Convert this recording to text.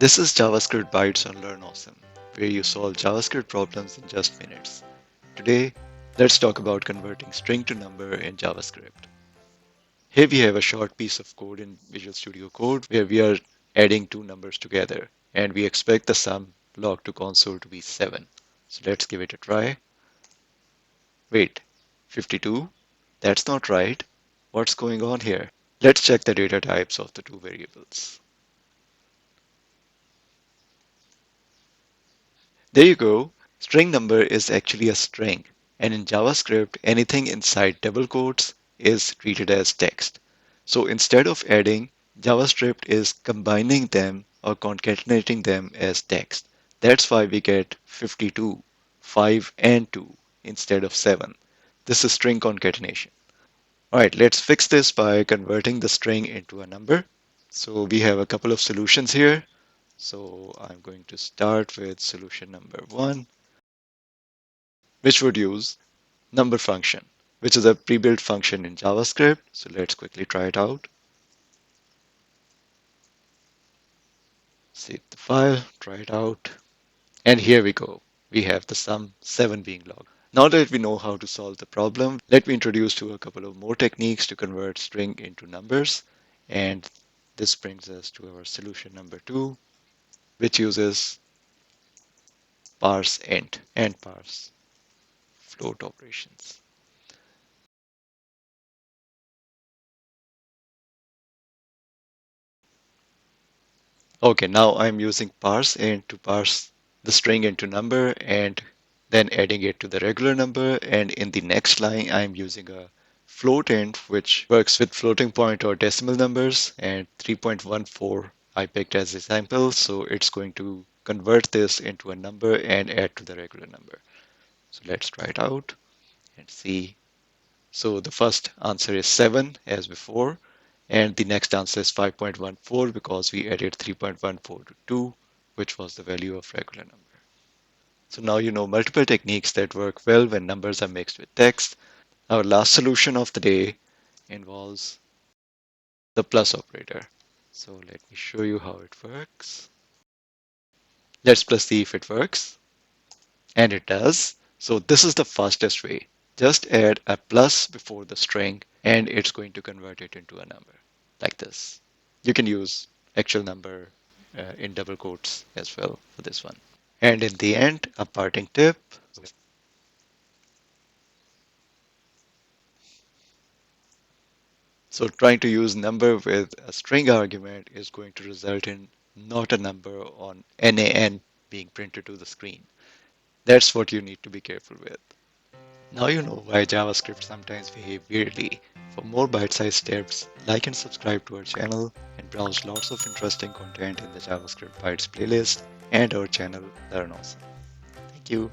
This is JavaScript Bytes on Learn Awesome, where you solve JavaScript problems in just minutes. Today, let's talk about converting string to number in JavaScript. Here we have a short piece of code in Visual Studio Code where we are adding two numbers together, and we expect the sum log to console to be 7. So let's give it a try. Wait, 52? That's not right. What's going on here? Let's check the data types of the two variables. There you go. String number is actually a string, and in JavaScript, anything inside double quotes is treated as text. So instead of adding, JavaScript is combining them or concatenating them as text. That's why we get 52, 5, and 2 instead of 7. This is string concatenation. All right, let's fix this by converting the string into a number. So we have a couple of solutions here. So I'm going to start with solution number 1, which would use number function, which is a pre-built function in JavaScript. So let's quickly try it out. Save the file, try it out. And here we go. We have the sum 7 being logged. Now that we know how to solve the problem, let me introduce to a couple of more techniques to convert string into numbers. And this brings us to our solution number 2, which uses parseInt and parseFloat operations. Okay, now I'm using parseInt to parse the string into number and then adding it to the regular number. And in the next line, I'm using a floatint, which works with floating point or decimal numbers, and 3.14 I picked as a sample. So it's going to convert this into a number and add to the regular number. So let's try it out and see. So the first answer is 7 as before, and the next answer is 5.14 because we added 3.14 to 2, which was the value of regular number. So now you know multiple techniques that work well when numbers are mixed with text. Our last solution of the day involves the plus operator. So let me show you how it works. Let's plus see if it works. And it does. So this is the fastest way. Just add a plus before the string and it's going to convert it into a number like this. You can use actual number in double quotes as well for this one. And in the end, a parting tip. So trying to use number with a string argument is going to result in not a number on NaN being printed to the screen. That's what you need to be careful with. Now you know why JavaScript sometimes behave weirdly. For more bite-sized tips, like and subscribe to our channel and browse lots of interesting content in the JavaScript Bytes playlist and our channel Learn Awesome. Thank you.